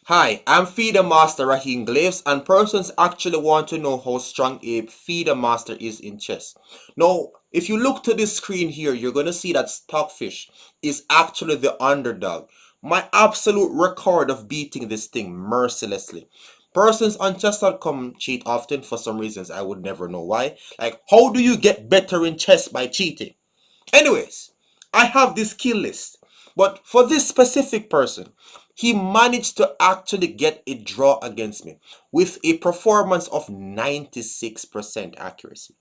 Hi, I'm FIDE Master Raheem Glaves, and persons actually want to know how strong a FIDE Master is in chess. Now, if you look to this screen here, you're going to see that Stockfish is actually the underdog. My absolute record of beating this thing mercilessly. Persons on chess.com cheat often for some reasons I would never know why. Like, how do you get better in chess by cheating? Anyways, I have this kill list. But for this specific person, he managed to actually get a draw against me with a performance of 96% accuracy.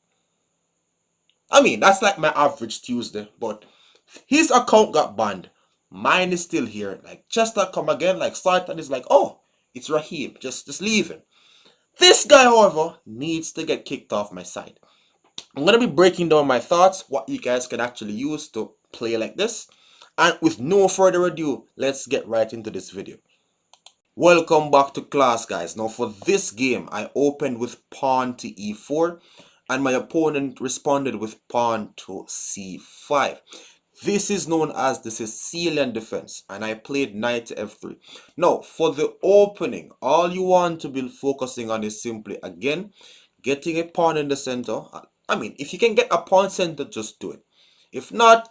I mean, that's like my average Tuesday, but his account got banned. Mine is still here. Like, chess.com again, like, started is like, oh, it's Raheem. Just leave him. This guy, however, needs to get kicked off my side. I'm going to be breaking down my thoughts, what you guys can actually use to play like this. And with no further ado, let's get right into this video. Welcome back to class, guys. Now for this game, I opened with pawn to e4 and my opponent responded with pawn to c5. This is known as the Sicilian defense, and I played knight to f3. Now, for the opening, all you want to be focusing on is simply, again, getting a pawn in the center. I mean, if you can get a pawn center, just do it. If not,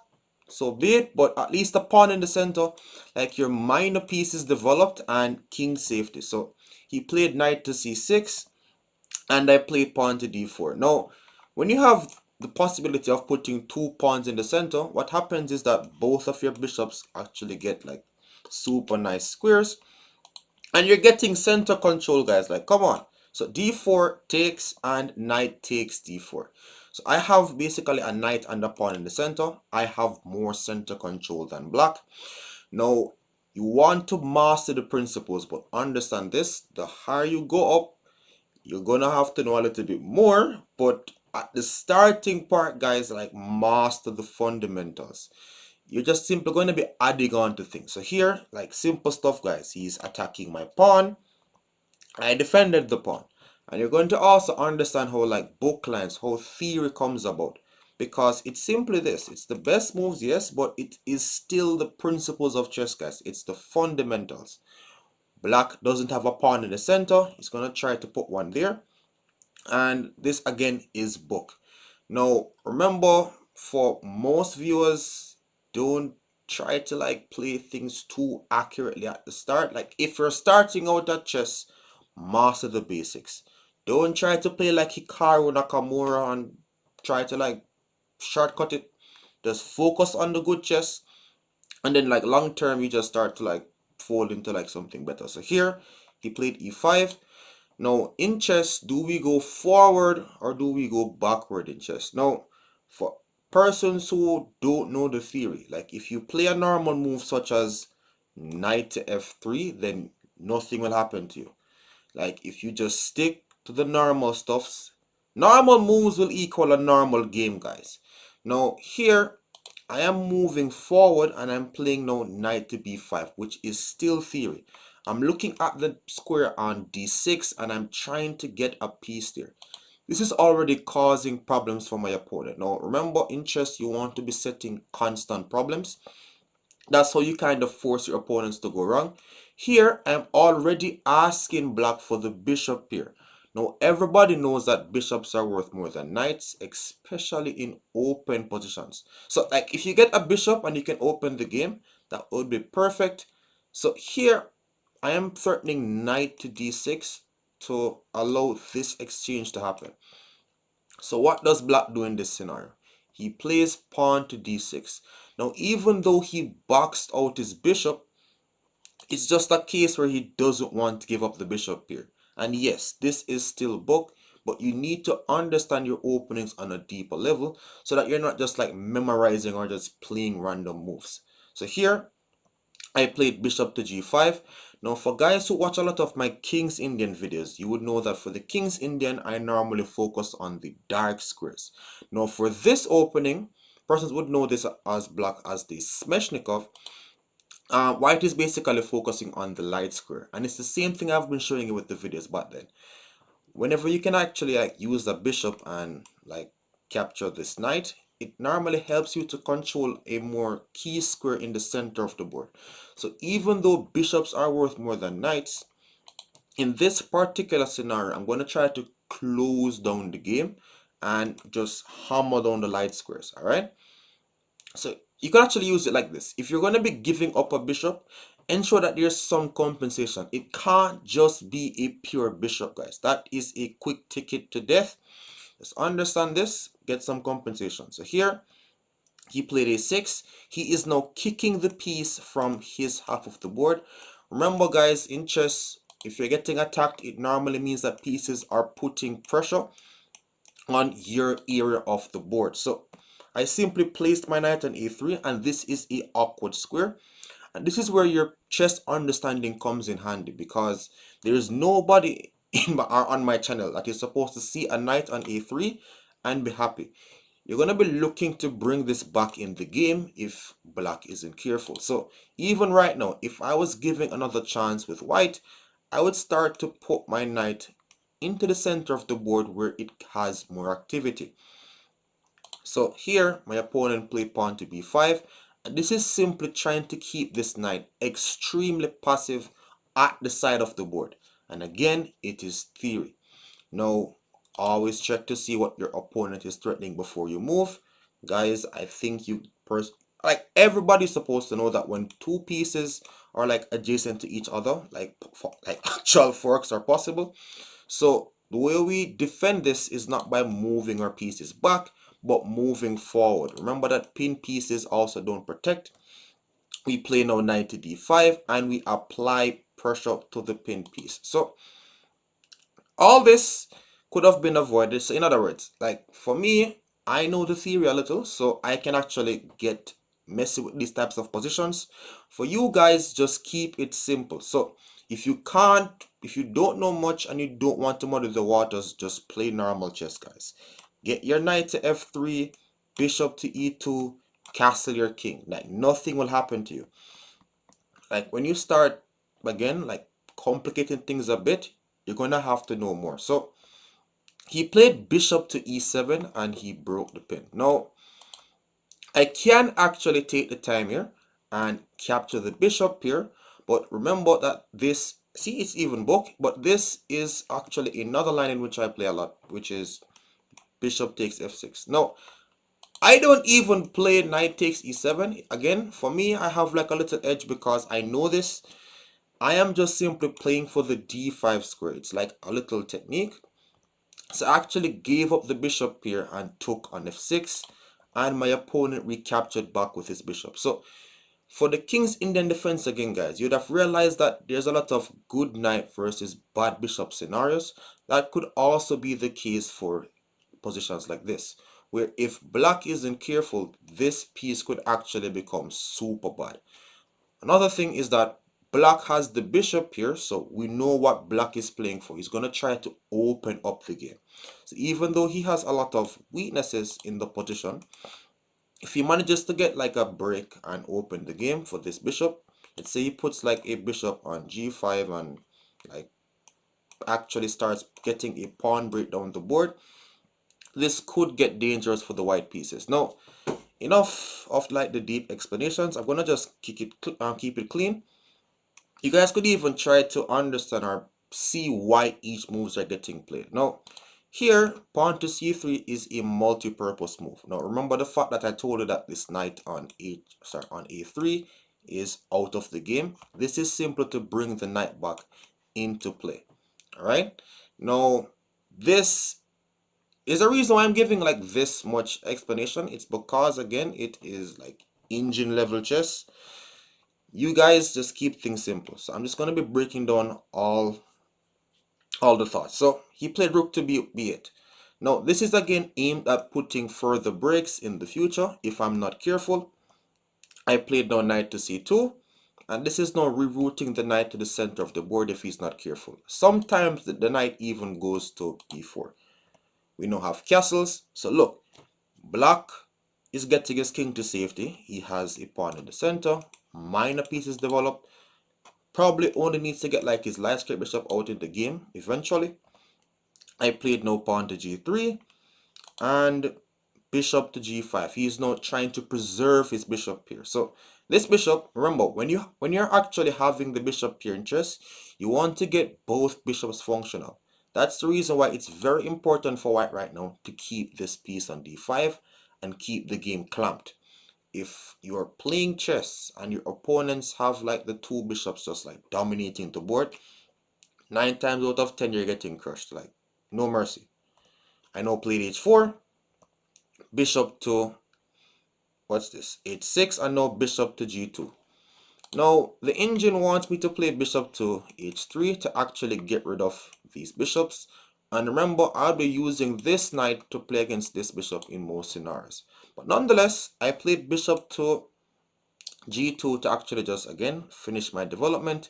so be it, but at least a pawn in the center, like your minor piece is developed and king safety. So he played knight to c6 and I played pawn to d4. Now, when you have the possibility of putting two pawns in the center, what happens is that both of your bishops actually get like super nice squares and you're getting center control, guys. Like, come on. So d4 takes and knight takes d4. So I have basically a knight and a pawn in the center. I have more center control than black. Now, you want to master the principles, but understand this. The higher you go up, you're gonna have to know a little bit more. But at the starting part, guys, like master the fundamentals. You're just simply going to be adding on to things. So here, like simple stuff, guys. He's attacking my pawn. I defended the pawn. And you're going to also understand how like book lines, how theory comes about. Because it's simply this. It's the best moves, yes, but it is still the principles of chess, guys. It's the fundamentals. Black doesn't have a pawn in the center. He's going to try to put one there. And this again is book. Now, remember, for most viewers, don't try to like play things too accurately at the start. Like if you're starting out at chess, master the basics. Don't try to play like Hikaru Nakamura and try to like shortcut it. Just focus on the good chess, and then like long term you just start to like fold into like something better. So here he played e5. Now in chess, do we go forward or do we go backward in chess? Now, for persons who don't know the theory, like if you play a normal move such as knight to f3, then nothing will happen to you. Like if you just stick to the normal stuffs, normal moves will equal a normal game, guys. Now here I am moving forward and I'm playing now knight to b5, which is still theory. I'm looking at the square on d6 and I'm trying to get a piece there. This is already causing problems for my opponent. Now remember, in chess you want to be setting constant problems. That's how you kind of force your opponents to go wrong. Here, I'm already asking black for the bishop here. Now, everybody knows that bishops are worth more than knights, especially in open positions. So, like, if you get a bishop and you can open the game, that would be perfect. So here, I am threatening knight to d6 to allow this exchange to happen. So what does black do in this scenario? He plays pawn to d6. Now, even though he boxed out his bishop, it's just a case where he doesn't want to give up the bishop here. And yes, this is still book, but you need to understand your openings on a deeper level so that you're not just like memorizing or just playing random moves. So here, I played bishop to g5. Now for guys who watch a lot of my King's Indian videos, you would know that for the King's Indian, I normally focus on the dark squares. Now for this opening, persons would know this as black as the Smeshnikov. White is basically focusing on the light square. And it's the same thing I've been showing you with the videos back then. Whenever you can actually like use the bishop and like capture this knight, it normally helps you to control a more key square in the center of the board. So even though bishops are worth more than knights, in this particular scenario, I'm going to try to close down the game and just hammer down the light squares, all right? So you can actually use it like this. If you're going to be giving up a bishop, ensure that there's some compensation. It can't just be a pure bishop, guys. That is a quick ticket to death. Just understand this, get some compensation. So here, he played a6. He is now kicking the piece from his half of the board. Remember, guys, in chess, if you're getting attacked, it normally means that pieces are putting pressure on your area of the board. So I simply placed my knight on a3, and this is a awkward square. And this is where your chess understanding comes in handy, because there is nobody on my channel that is supposed to see a knight on a3 and be happy. You're going to be looking to bring this back in the game if black isn't careful. So even right now, if I was giving another chance with white, I would start to put my knight into the center of the board where it has more activity. So here, my opponent played pawn to b5. And this is simply trying to keep this knight extremely passive at the side of the board. And again, it is theory. Now, always check to see what your opponent is threatening before you move. Guys, I think like everybody's supposed to know that when two pieces are like adjacent to each other, like actual forks are possible. So the way we defend this is not by moving our pieces back, but moving forward. Remember that pin pieces also don't protect. We play now knight to d5 and we apply pressure to the pin piece. So all this could have been avoided. So in other words, like for me, I know the theory a little, so I can actually get messy with these types of positions. For you guys, just keep it simple. So if you don't know much and you don't want to muddy the waters, just play normal chess, guys. Get your knight to f3, bishop to e2, castle your king. Like nothing will happen to you. Like when you start again, like complicating things a bit, you're gonna have to know more. So he played bishop to e7 and he broke the pin. Now, I can actually take the time here and capture the bishop here, but remember that this, see, it's even book, but this is actually another line in which I play a lot, which is bishop takes f6. Now, I don't even play knight takes e7. Again, for me, I have like a little edge because I know this. I am just simply playing for the d5 square. It's like a little technique. So I actually gave up the bishop here and took on f6, and my opponent recaptured back with his bishop. So for the king's Indian defense again, guys, you'd have realized that there's a lot of good knight versus bad bishop scenarios. That could also be the case for positions like this, where if black isn't careful, this piece could actually become super bad. Another thing is that black has the bishop here, so we know what black is playing for. He's going to try to open up the game. So even though he has a lot of weaknesses in the position, if he manages to get like a break and open the game for this bishop, let's say he puts like a bishop on g5 and like actually starts getting a pawn break down the board, this could get dangerous for the white pieces. Now, enough of like the deep explanations. I'm going to just keep it clean. You guys could even try to understand or see why each moves are getting played. Now, here, pawn to c3 is a multi-purpose move. Now, remember the fact that I told you that this knight on a3 is out of the game. This is simply to bring the knight back into play. All right. Now, this is the reason why I'm giving like this much explanation. It's because again, it is like engine level chess. You guys just keep things simple. So I'm just going to be breaking down all the thoughts. So he played rook to b8. Now this is again aimed at putting further breaks in the future if I'm not careful. I played now knight to c2, and this is now rerouting the knight to the center of the board if he's not careful. Sometimes the knight even goes to b4. We now have castles. So look, black is getting his king to safety. He has a pawn in the center. Minor pieces developed. Probably only needs to get like his light square bishop out in the game eventually. I played no pawn to g3 and bishop to g5. He is now trying to preserve his bishop here. So this bishop, remember, when you're actually having the bishop here in chess, you want to get both bishops functional. That's the reason why it's very important for white right now to keep this piece on d5 and keep the game clamped. If you're playing chess and your opponents have like the two bishops just like dominating the board, 9 times out of 10 you're getting crushed. Like, no mercy. I now played h4, bishop to, what's this, h6, and now bishop to g2. Now, the engine wants me to play bishop to h3 to actually get rid of these bishops. And remember, I'll be using this knight to play against this bishop in most scenarios. But nonetheless, I played bishop to g2 to actually just, again, finish my development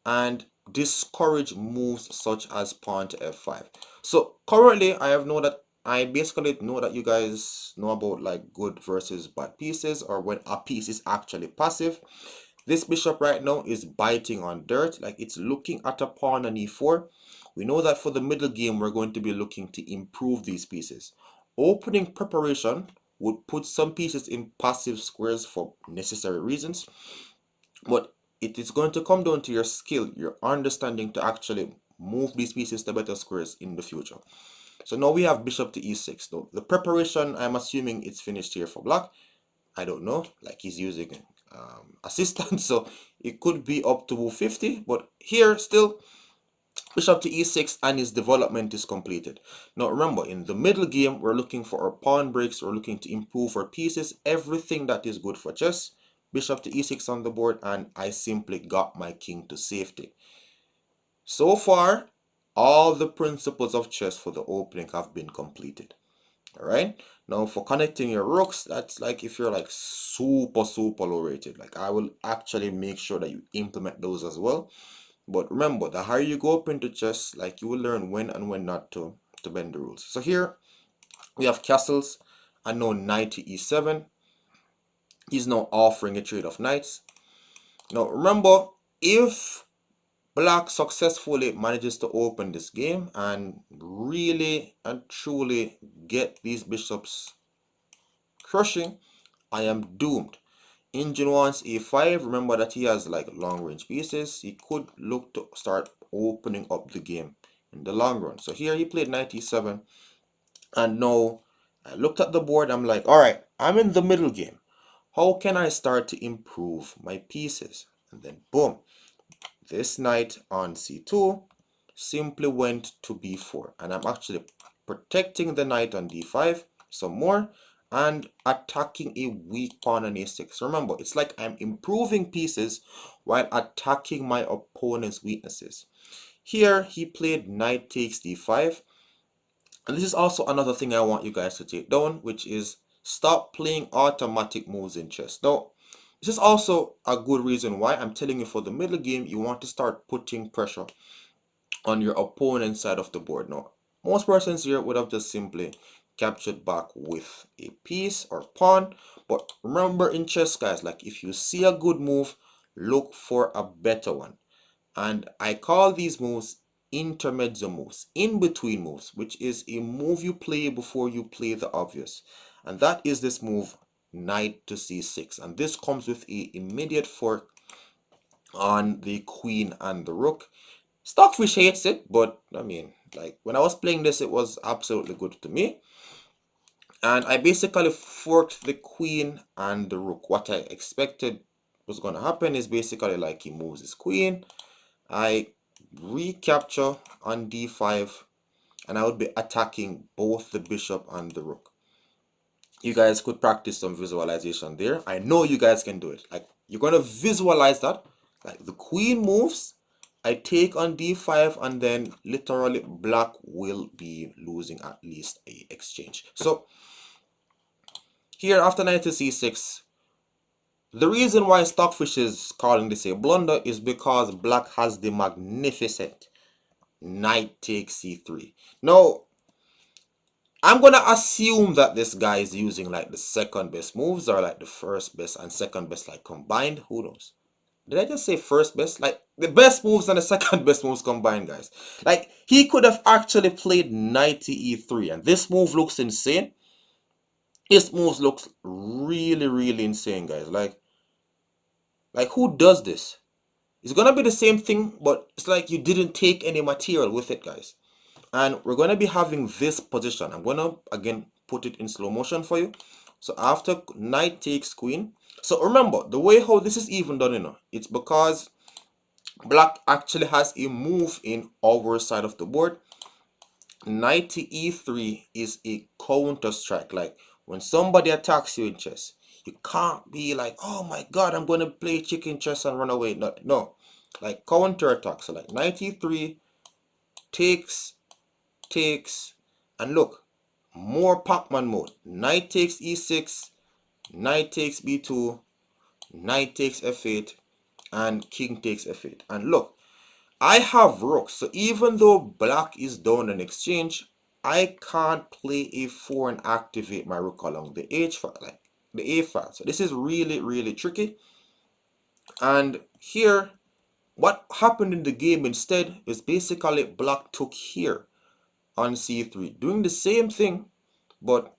and discourage moves such as pawn to f5. So currently, I basically know that you guys know about like good versus bad pieces, or when a piece is actually passive. This bishop right now is biting on dirt, like it's looking at a pawn on e4. We know that for the middle game, we're going to be looking to improve these pieces. Opening preparation would put some pieces in passive squares for necessary reasons, but it is going to come down to your skill, your understanding to actually move these pieces to better squares in the future. So now we have bishop to e6. Now the preparation, I'm assuming it's finished here for black. I don't know, like he's using assistance, so it could be up to 50, but here still bishop to e6 and his development is completed. Now remember, in the middle game, we're looking for our pawn breaks, we're looking to improve our pieces, everything that is good for chess. Bishop to e6 on the board, and I simply got my king to safety. So far, all the principles of chess for the opening have been completed. Alright, now for connecting your rooks, that's like if you're like super low rated, like I will actually make sure that you implement those as well. But remember, the higher you go up into chess, like you will learn when and when not to bend the rules. So here we have castles, and now knight to e7. He's now offering a trade of knights. Now remember, if black successfully manages to open this game and really and truly get these bishops crushing, I am doomed. Engine wants a5. Remember that he has like long range pieces. He could look to start opening up the game in the long run. So here he played knight e7. And now I looked at the board. I'm like, all right, I'm in the middle game. How can I start to improve my pieces? And then boom, this knight on c2 simply went to b4. And I'm actually protecting the knight on d5 some more and attacking a weak pawn on a6. Remember, it's like I'm improving pieces while attacking my opponent's weaknesses. Here, he played knight takes d5. And this is also another thing I want you guys to take down, which is stop playing automatic moves in chess. Now, this is also a good reason why I'm telling you for the middle game, you want to start putting pressure on your opponent's side of the board. Now, most persons here would have just simply captured back with a piece or pawn. But remember in chess, guys, like if you see a good move, look for a better one. And I call these moves intermezzo moves, in between moves, which is a move you play before you play the obvious. And that is this move, knight to c6. And this comes with a immediate fork on the queen and the rook. Stockfish hates it, but I mean, like when I was playing this, it was absolutely good to me. And I basically forked the queen and the rook. What I expected was going to happen is basically like he moves his queen. I recapture on d5, and I would be attacking both the bishop and the rook. You guys could practice some visualization there. I know you guys can do it. Like you're going to visualize that. Like the queen moves, I take on d5, and then literally black will be losing at least a exchange. So here after knight to c6, the reason why Stockfish is calling this a blunder is because black has the magnificent knight takes c3. Now, I'm gonna assume that this guy is using like the second best moves, or like the first best and second best like combined. Who knows? Did I just say first best? Like the best moves and the second best moves combined, guys. Like he could have actually played knight to e3, and this move looks insane. His moves looks really insane, guys. Like who does this? It's gonna be the same thing, but it's like you didn't take any material with it, guys. And we're gonna be having this position. I'm gonna again put it in slow motion for you. So after knight takes queen. So remember the way how this is even done, it's because black actually has a move in our side of the board. Knight to e3 is a counter strike. Like when somebody attacks you in chess, you can't be like, oh my god, I'm going to play chicken chess and run away. No, like counter attack. So like knight e3 takes, and look, more Pac-Man mode. Knight takes e6, knight takes b2, knight takes f8, and king takes f8. And look, I have rooks, so even though black is down in exchange, I can't play a4 and activate my rook along the h file, like the a file. So this is really tricky. And here, what happened in the game instead is basically black took here on c3, doing the same thing, but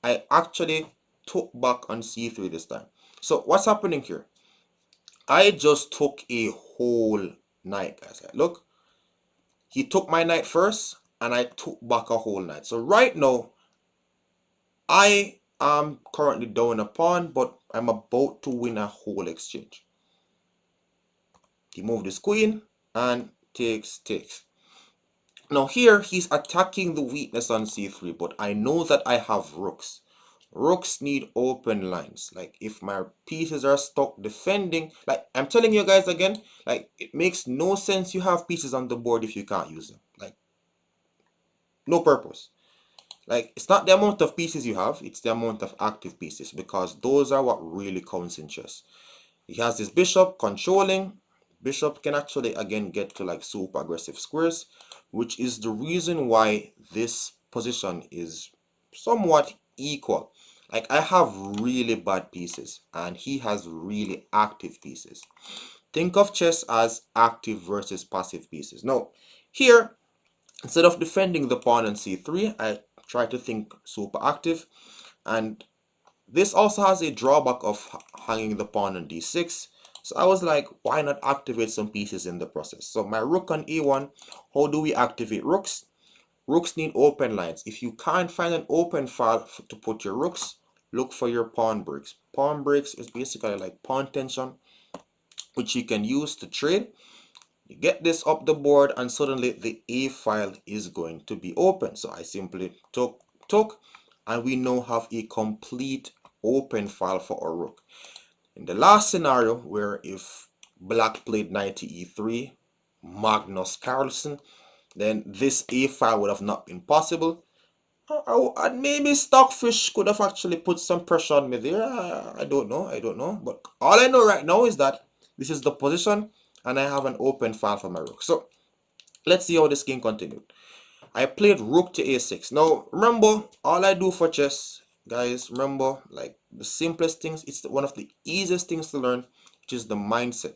I actually took back on c3 this time. So what's happening here? I just took a whole knight, guys. Like, look. He took my knight first, and I took back a whole knight. So right now, I am currently down a pawn, but I'm about to win a whole exchange. He moved his queen and takes. Now here, he's attacking the weakness on c3, but I know that I have rooks. Rooks need open lines. Like if my pieces are stuck defending, like I'm telling you guys again, like it makes no sense you have pieces on the board if you can't use them. Like no purpose. Like it's not the amount of pieces you have, it's the amount of active pieces, because those are what really counts in chess. He has this bishop controlling. Bishop can actually again get to like super aggressive squares, which is the reason why this position is somewhat equal. Like I have really bad pieces and he has really active pieces. Think of chess as active versus passive pieces. Now, here, instead of defending the pawn on c3, I try to think super active. And this also has a drawback of hanging the pawn on d6. So I was like, why not activate some pieces in the process? So my rook on e1, how do we activate rooks? Rooks need open lines. If you can't find an open file to put your rooks, look for your pawn breaks. Pawn breaks is basically like pawn tension, which you can use to trade. You get this up the board and suddenly the A file is going to be open. So I simply took, and we now have a complete open file for our rook. In the last scenario, where if black played knight to e3, Magnus Carlsen, then this A file would have not been possible. And maybe Stockfish could have actually put some pressure on me there. I don't know. But all I know right now is that this is the position and I have an open file for my rook. So let's see how this game continued. I played rook to a6. Now, remember, all I do for chess, guys, remember, like the simplest things, it's one of the easiest things to learn, which is the mindset.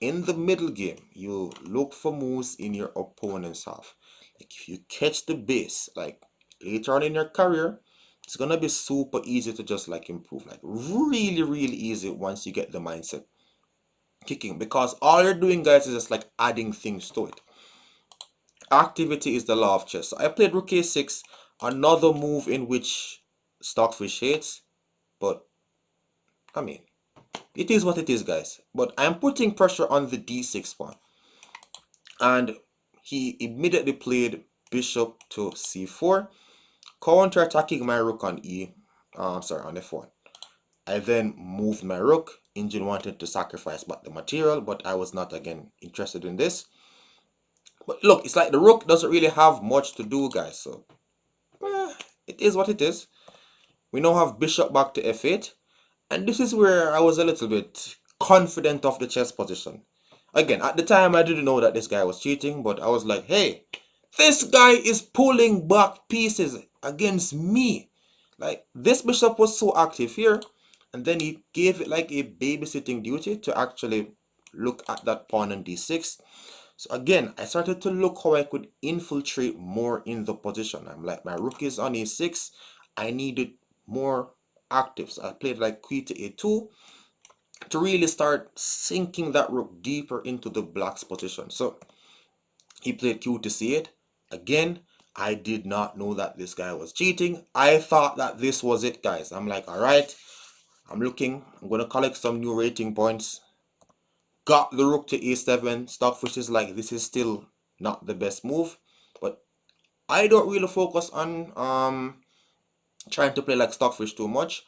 In the middle game, you look for moves in your opponent's half. Like if you catch the base, like later on in your career, it's gonna be super easy to just like improve. Like really easy once you get the mindset kicking. Because all you're doing, guys, is just like adding things to it. Activity is the law of chess. So I played rook a6, another move in which Stockfish hates, but I mean, it is what it is, guys. But I'm putting pressure on the d6 pawn. And he immediately played bishop to c4, counter-attacking my rook on on f1. I then moved my rook. Engine wanted to sacrifice back the material, but I was not again interested in this. But look, it's like the rook doesn't really have much to do, guys. So it is what it is. We now have bishop back to f8. And this is where I was a little bit confident of the chess position. Again, at the time, I didn't know that this guy was cheating, but I was like, hey, this guy is pulling back pieces against me. Like, this bishop was so active here, and then he gave it like a babysitting duty to actually look at that pawn on d6. So again, I started to look how I could infiltrate more in the position. I'm like, my rook is on a6. I needed more active. So I played like queen to a2 to really start sinking that rook deeper into the black's position. So he played q to c8. Again, I did not know that this guy was cheating. I thought that this was it, guys. I'm like, all right, I'm going to collect some new rating points. Got the rook to a7. Stockfish is like, this is still not the best move. But I don't really focus on trying to play like Stockfish too much.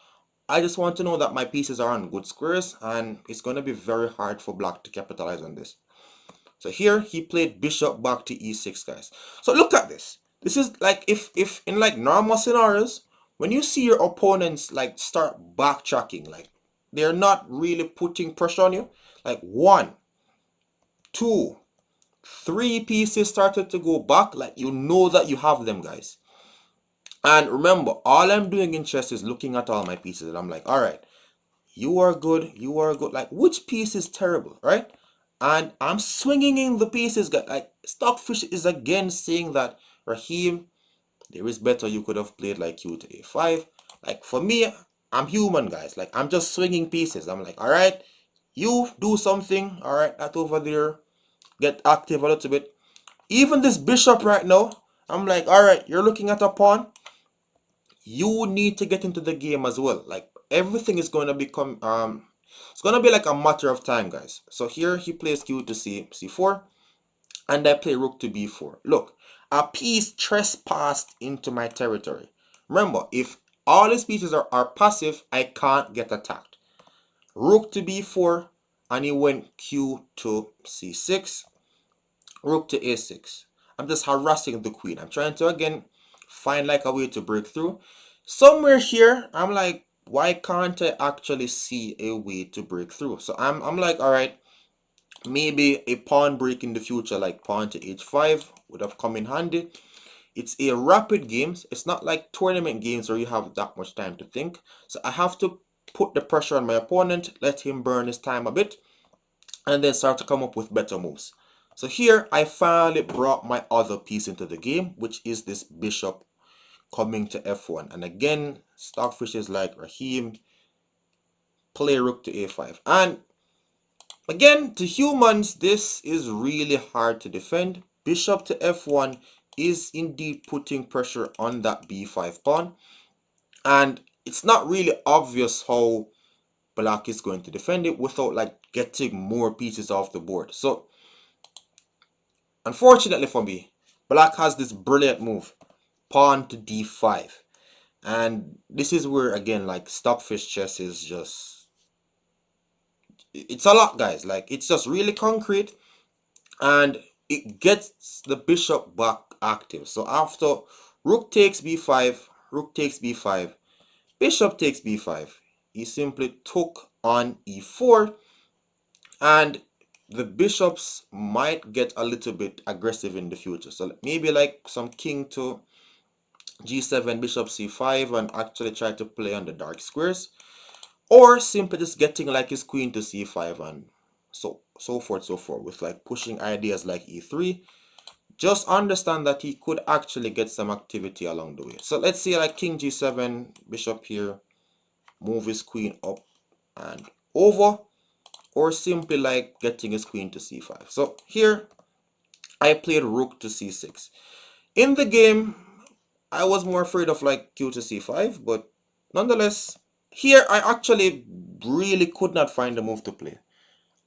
I just want to know that my pieces are on good squares, and it's going to be very hard for black to capitalize on this. So here he played bishop back to e6, guys. So look at this. This is like if in like normal scenarios, when you see your opponents like start backtracking, like they're not really putting pressure on you, like 1, 2, 3 pieces started to go back, like you know that you have them, guys. And remember, all I'm doing in chess is looking at all my pieces, and I'm like, all right, you are good, you are good. Like, which piece is terrible, right? And I'm swinging in the pieces, guys. Like, Stockfish is again saying that, Raheem, there is better. You could have played like q to a5. Like, for me, I'm human, guys. Like, I'm just swinging pieces. I'm like, all right, you do something. All right, that over there, get active a little bit. Even this bishop right now, I'm like, all right, you're looking at a pawn. You need to get into the game as well. Like, everything is going to become it's going to be like a matter of time, guys. So here he plays q to c4, and I play rook to b4. Look, a piece trespassed into my territory. Remember, if all his pieces are passive, I can't get attacked. Rook to b4, and he went q to c6, rook to a6. I'm just harassing the queen. I'm trying to again find like a way to break through. Somewhere here, I'm like, why can't I actually see a way to break through? So I'm like, all right, maybe a pawn break in the future, like pawn to h5 would have come in handy. It's a rapid game. It's not like tournament games where you have that much time to think. So I have to put the pressure on my opponent, let him burn his time a bit, and then start to come up with better moves. So here I finally brought my other piece into the game, which is this bishop coming to f1. And again, Stockfish is like, Raheem, play rook to a5. And again, to humans, this is really hard to defend. Bishop to f1 is indeed putting pressure on that b5 pawn. And it's not really obvious how black is going to defend it without like getting more pieces off the board. So unfortunately for me, black has this brilliant move, pawn to d5. And this is where, again, like Stockfish chess is just, it's a lot, guys. Like, it's just really concrete, and it gets the bishop back active. So after rook takes b5, rook takes b5, bishop takes b5, he simply took on e4, and the bishops might get a little bit aggressive in the future. So maybe like some king to g7, bishop c5, and actually try to play on the dark squares, or simply just getting like his queen to c5, and so forth with like pushing ideas like e3. Just understand that he could actually get some activity along the way. So let's see, like king g7, bishop here, move his queen up and over, or simply like getting his queen to c5. So here I played rook to c6. In the game, I was more afraid of like q to c5, but nonetheless, here I actually really could not find a move to play.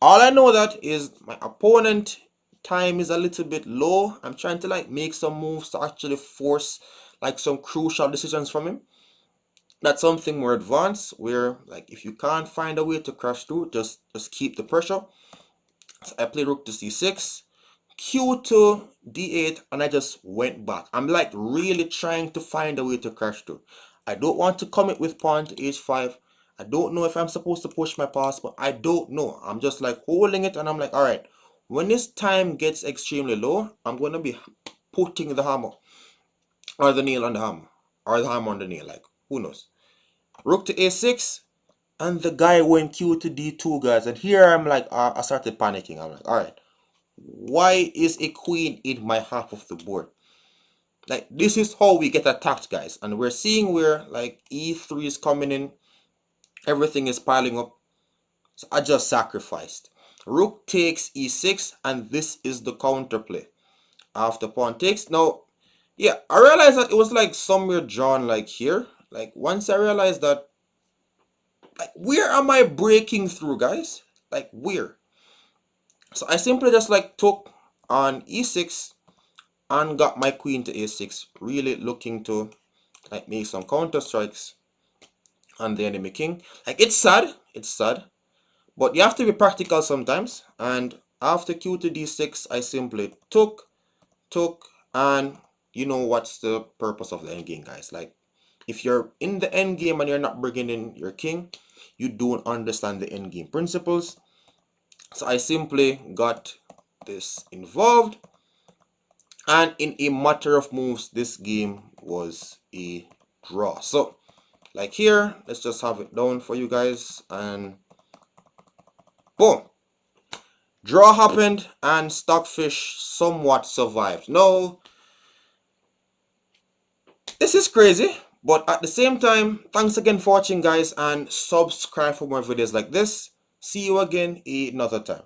All I know that is my opponent time is a little bit low. I'm trying to like make some moves to actually force like some crucial decisions from him. That's something more advanced, where like if you can't find a way to crash through, just keep the pressure. So I play rook to c6, q to d8, and I just went back. I'm like really trying to find a way to crash through. I don't want to commit with pawn to h5. I don't know if I'm supposed to push my pass, but I don't know. I'm just like holding it, and I'm like, all right, when this time gets extremely low, I'm going to be putting the hammer or the nail on the hammer, or the hammer on the nail, like who knows. Rook to a6, and the guy went q to d2, guys. And here I'm like, I started panicking. I'm like, all right, why is a queen in my half of the board? Like, this is how we get attacked, guys. And we're seeing where, like, e3 is coming in. Everything is piling up. So I just sacrificed. Rook takes e6, and this is the counterplay. After pawn takes. Now, yeah, I realized that it was like somewhere drawn like here. Like, once I realized that, like, where am I breaking through, guys? Like, where? So I simply just like took on e6 and got my queen to a6, really looking to like make some counter strikes on the enemy king. Like, it's sad, but you have to be practical sometimes. And after q to d6, I simply took, and you know what's the purpose of the endgame, guys. Like, if you're in the endgame and you're not bringing in your king, you don't understand the endgame principles. So I simply got this involved, and in a matter of moves, this game was a draw. So, like here, let's just have it down for you guys, and boom. Draw happened, and Stockfish somewhat survived. Now, this is crazy, but at the same time, thanks again for watching, guys, and subscribe for more videos like this. See you again another time.